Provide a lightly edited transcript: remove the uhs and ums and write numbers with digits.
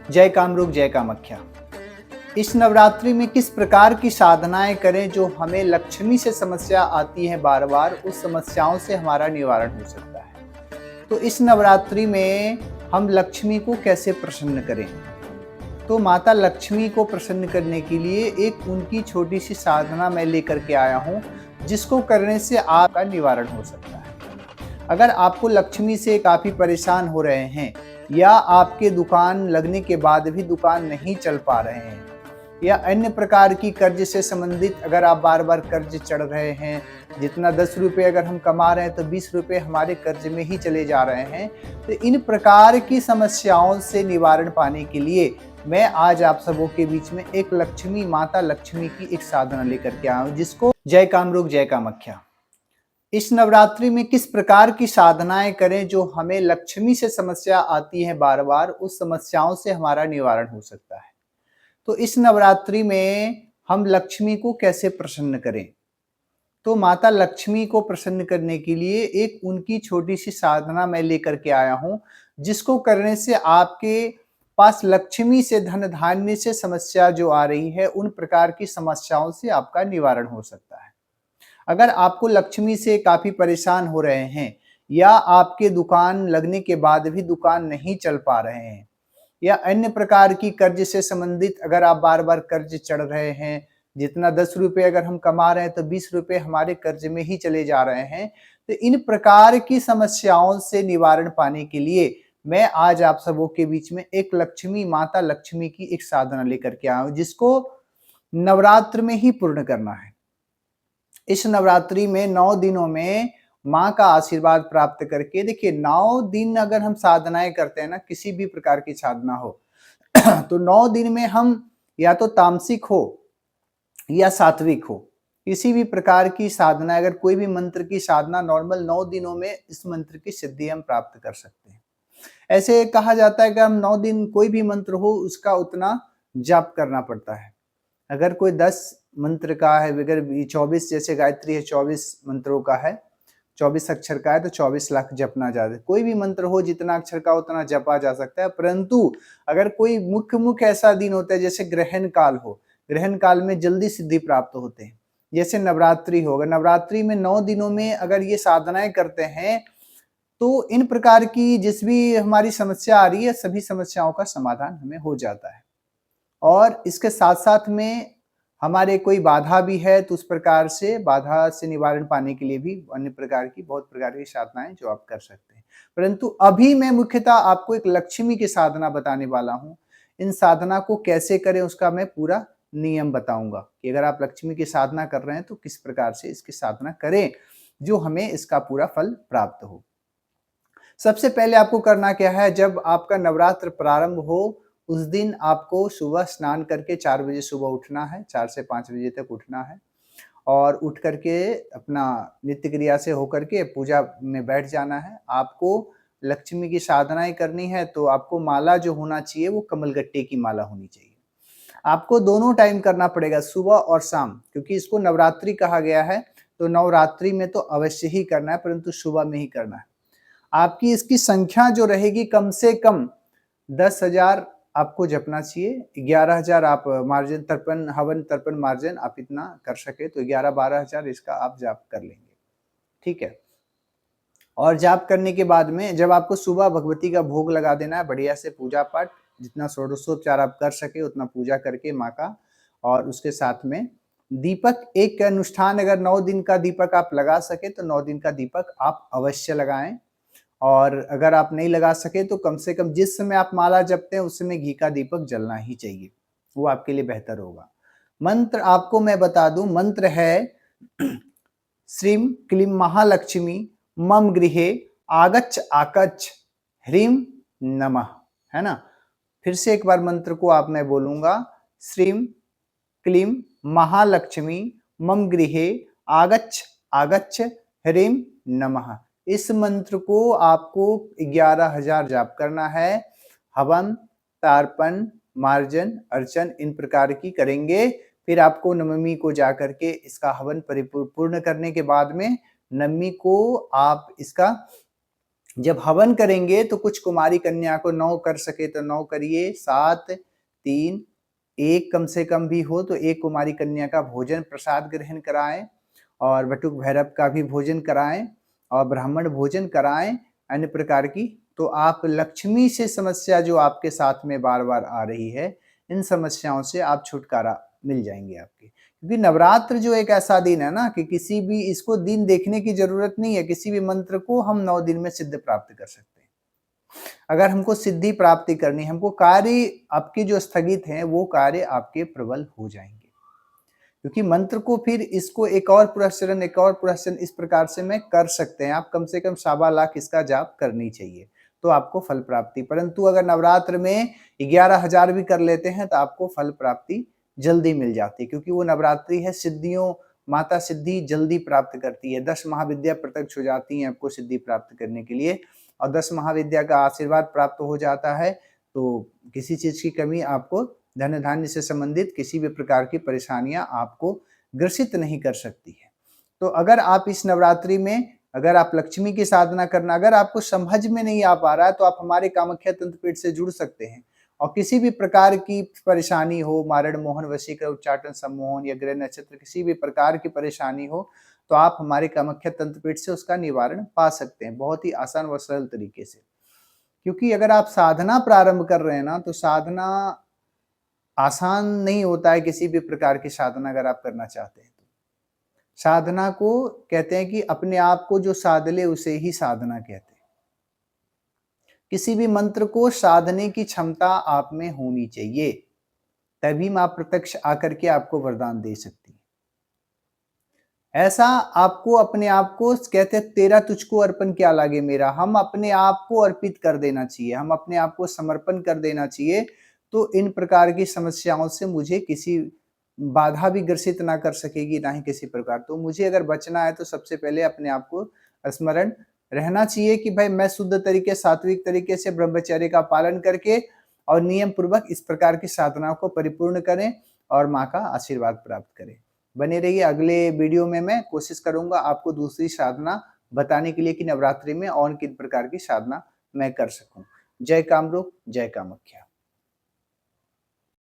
जय कामरूप जय कामाख्या। इस नवरात्रि में किस प्रकार की साधनाएं करें जो हमें लक्ष्मी से समस्या आती है बार बार, उस समस्याओं से हमारा निवारण हो सकता है। तो इस नवरात्रि में हम लक्ष्मी को कैसे प्रसन्न करें? तो माता लक्ष्मी को प्रसन्न करने के लिए एक उनकी छोटी सी साधना मैं लेकर के आया हूँ, जिसको करने से आपका निवारण हो सकता है। अगर आपको लक्ष्मी से काफ़ी परेशान हो रहे हैं, या आपके दुकान लगने के बाद भी दुकान नहीं चल पा रहे हैं, या अन्य प्रकार की कर्ज से संबंधित अगर आप बार बार कर्ज चढ़ रहे हैं, जितना 10 रुपये अगर हम कमा रहे हैं तो 20 रुपये हमारे कर्ज में ही चले जा रहे हैं, तो इन प्रकार की समस्याओं से निवारण पाने के लिए मैं आज आप सबों के बीच में एक लक्ष्मी माता लक्ष्मी की एक साधना लेकर के आया हूँ, जिसको जय कामरूप जय कामाख्या। इस नवरात्रि में किस प्रकार की साधनाएं करें जो हमें लक्ष्मी से समस्या आती है बार बार, उस समस्याओं से हमारा निवारण हो सकता है। तो इस नवरात्रि में हम लक्ष्मी को कैसे प्रसन्न करें? तो माता लक्ष्मी को प्रसन्न करने के लिए एक उनकी छोटी सी साधना मैं लेकर के आया हूँ, जिसको करने से आपके पास लक्ष्मी से धन धान्य से समस्या जो आ रही है, उन प्रकार की समस्याओं से आपका निवारण हो सकता है। अगर आपको लक्ष्मी से काफ़ी परेशान हो रहे हैं, या आपके दुकान लगने के बाद भी दुकान नहीं चल पा रहे हैं, या अन्य प्रकार की कर्ज से संबंधित अगर आप बार बार कर्ज चढ़ रहे हैं, जितना 10 रुपये अगर हम कमा रहे हैं तो 20 रुपये हमारे कर्ज में ही चले जा रहे हैं, तो इन प्रकार की समस्याओं से निवारण पाने के लिए मैं आज आप सबों के बीच में एक लक्ष्मी माता लक्ष्मी की एक साधना लेकर के आया हूँ, जिसको नवरात्र में ही पूर्ण करना है। इस नवरात्रि में 9 दिनों में माँ का आशीर्वाद प्राप्त करके, देखिए 9 दिन अगर हम साधनाएं करते हैं ना, किसी भी प्रकार की साधना हो तो 9 दिन में हम या तो तामसिक हो या सात्विक हो, किसी भी प्रकार की साधना, अगर कोई भी मंत्र की साधना नॉर्मल 9 दिनों में इस मंत्र की सिद्धि हम प्राप्त कर सकते हैं। ऐसे कहा जाता है कि हम 9 दिन कोई भी मंत्र हो उसका उतना जाप करना पड़ता है। अगर कोई 10 मंत्र का है, अगर 24 जैसे गायत्री है 24 मंत्रों का है, 24 अक्षर का है, तो 24 लाख जपना जाता है। कोई भी मंत्र हो जितना अक्षर का उतना जपा जा सकता है, परंतु अगर कोई मुख्य ऐसा दिन होता है जैसे ग्रहण काल हो, ग्रहण काल में जल्दी सिद्धि प्राप्त होते हैं, जैसे नवरात्रि होगा, नवरात्रि में 9 दिनों में अगर ये साधनाएं करते हैं तो इन प्रकार की जिस भी हमारी समस्या आ रही है, सभी समस्याओं का समाधान हमें हो जाता है। और इसके साथ साथ में हमारे कोई बाधा भी है तो उस प्रकार से बाधा से निवारण पाने के लिए भी अन्य प्रकार की बहुत प्रकार की साधनाएं जो आप कर सकते हैं। परंतु अभी मैं मुख्यतः आपको एक लक्ष्मी की साधना बताने वाला हूँ। इन साधना को कैसे करें उसका मैं पूरा नियम बताऊंगा कि अगर आप लक्ष्मी की साधना कर रहे हैं तो किस प्रकार से इसकी साधना करें जो हमें इसका पूरा फल प्राप्त हो। सबसे पहले आपको करना क्या है, जब आपका नवरात्र प्रारंभ हो उस दिन आपको सुबह स्नान करके 4 बजे सुबह उठना है, 4 से 5 बजे तक उठना है, और उठ करके अपना नित्य क्रिया से होकर के पूजा में बैठ जाना है। आपको लक्ष्मी की साधनाएं करनी है तो आपको माला जो होना चाहिए वो कमलगट्टे की माला होनी चाहिए। आपको दोनों टाइम करना पड़ेगा, सुबह और शाम, क्योंकि इसको नवरात्रि कहा गया है, तो नवरात्रि में तो अवश्य ही करना है, परंतु सुबह में ही करना है। आपकी इसकी संख्या जो रहेगी कम से कम 10,000 आपको जपना चाहिए, 11,000 आप मार्जन तर्पण हवन तर्पण मार्जन आप इतना कर सके तो 11-12,000 इसका आप जाप कर लेंगे, ठीक है। और जाप करने के बाद में जब आपको सुबह भगवती का भोग लगा देना है, बढ़िया से पूजा पाठ जितना षोडशोपचार आप कर सके उतना पूजा करके माँ का, और उसके साथ में दीपक एक अनुष्ठान, अगर 9 दिन का दीपक आप लगा सके तो 9 दिन का दीपक आप अवश्य लगाएं, और अगर आप नहीं लगा सके तो कम से कम जिस समय आप माला जपते हैं उस समय घी का दीपक जलना ही चाहिए, वो आपके लिए बेहतर होगा। मंत्र आपको मैं बता दूं, मंत्र है श्रीम क्लीम महालक्ष्मी मम गृहे आगच्छ आकच्छ ह्रीम नमः, है ना। फिर से एक बार मंत्र को आप मैं बोलूंगा, श्रीम क्लीम महालक्ष्मी मम गृहे आगच्छ आगच्छ ह्रीम नमः। इस मंत्र को आपको 11,000 जाप करना है। हवन तार्पण मार्जन अर्चन इन प्रकार की करेंगे, फिर आपको नवमी को जाकर के इसका हवन परिपूर्ण करने के बाद में नवमी को आप इसका जब हवन करेंगे तो कुछ कुमारी कन्या को 9 कर सके तो 9 करिए, 7, 3, 1 कम से कम भी हो तो एक कुमारी कन्या का भोजन प्रसाद ग्रहण कराएं और बटुक भैरव का भी भोजन कराएं और ब्राह्मण भोजन कराएं अन्य प्रकार की। तो आप लक्ष्मी से समस्या जो आपके साथ में बार बार आ रही है, इन समस्याओं से आप छुटकारा मिल जाएंगे आपके। क्योंकि नवरात्र जो एक ऐसा दिन है ना कि किसी भी इसको दिन देखने की जरूरत नहीं है, किसी भी मंत्र को हम 9 दिन में सिद्ध प्राप्त कर सकते हैं। अगर हमको सिद्धि प्राप्ति करनी, हमको कार्य आपके जो स्थगित हैं वो कार्य आपके प्रबल हो जाएंगे। क्योंकि मंत्र को फिर इसको एक और पुरस्चरण इस प्रकार से मैं कर सकते हैं। आप कम से कम 1.25 लाख इसका जाप करनी चाहिए तो आपको फल प्राप्ति। परंतु अगर नवरात्र में 11,000 भी कर लेते हैं तो आपको फल प्राप्ति जल्दी मिल जाती है, क्योंकि वो नवरात्रि है सिद्धियों, माता सिद्धि जल्दी प्राप्त करती है। 10 महाविद्या प्रत्यक्ष हो जाती हैं आपको सिद्धि प्राप्त करने के लिए, और 10 महाविद्या का आशीर्वाद प्राप्त हो जाता है तो किसी चीज की कमी आपको, धन धान्य से संबंधित किसी भी प्रकार की परेशानियां आपको ग्रसित नहीं कर सकती है। तो अगर आप इस नवरात्रि में, अगर आप लक्ष्मी की साधना करना, अगर आपको समझ में नहीं आ पा रहा है तो आप हमारे कामाख्या तंत्र पीठ से जुड़ सकते हैं। और किसी भी प्रकार की परेशानी हो, मारण मोहन वशीकर उच्चाटन सम्मोहन या ग्रह नक्षत्र किसी भी प्रकार की परेशानी हो तो आप हमारे कामाख्या तंत्र पीठ से उसका निवारण पा सकते हैं बहुत ही आसान व सरल तरीके से। क्योंकि अगर आप साधना प्रारंभ कर रहे हैं ना, तो साधना आसान नहीं होता है। किसी भी प्रकार की साधना अगर आप करना चाहते हैं तो साधना को कहते हैं कि अपने आप को जो साध ले उसे ही साधना कहते हैं। किसी भी मंत्र को साधने की क्षमता आप में होनी चाहिए, तभी मां प्रत्यक्ष आकर के आपको वरदान दे सकती है। ऐसा आपको अपने आप को, कहते हैं तेरा तुझको अर्पण क्या लागे मेरा, हम अपने आप को अर्पित कर देना चाहिए, हम अपने आप को समर्पण कर देना चाहिए। तो इन प्रकार की समस्याओं से मुझे किसी बाधा भी ग्रसित ना कर सकेगी, ना ही किसी प्रकार। तो मुझे अगर बचना है तो सबसे पहले अपने आप को स्मरण रहना चाहिए कि भाई मैं शुद्ध तरीके, सात्विक तरीके से ब्रह्मचर्य का पालन करके और नियम पूर्वक इस प्रकार की साधनाओं को परिपूर्ण करें और माँ का आशीर्वाद प्राप्त करें। बने रहिए। अगले वीडियो में मैं कोशिश करूंगा आपको दूसरी साधना बताने के लिए कि नवरात्रि में और किन प्रकार की साधना मैं कर सकूं। जय कामरूप, जय कामाख्या।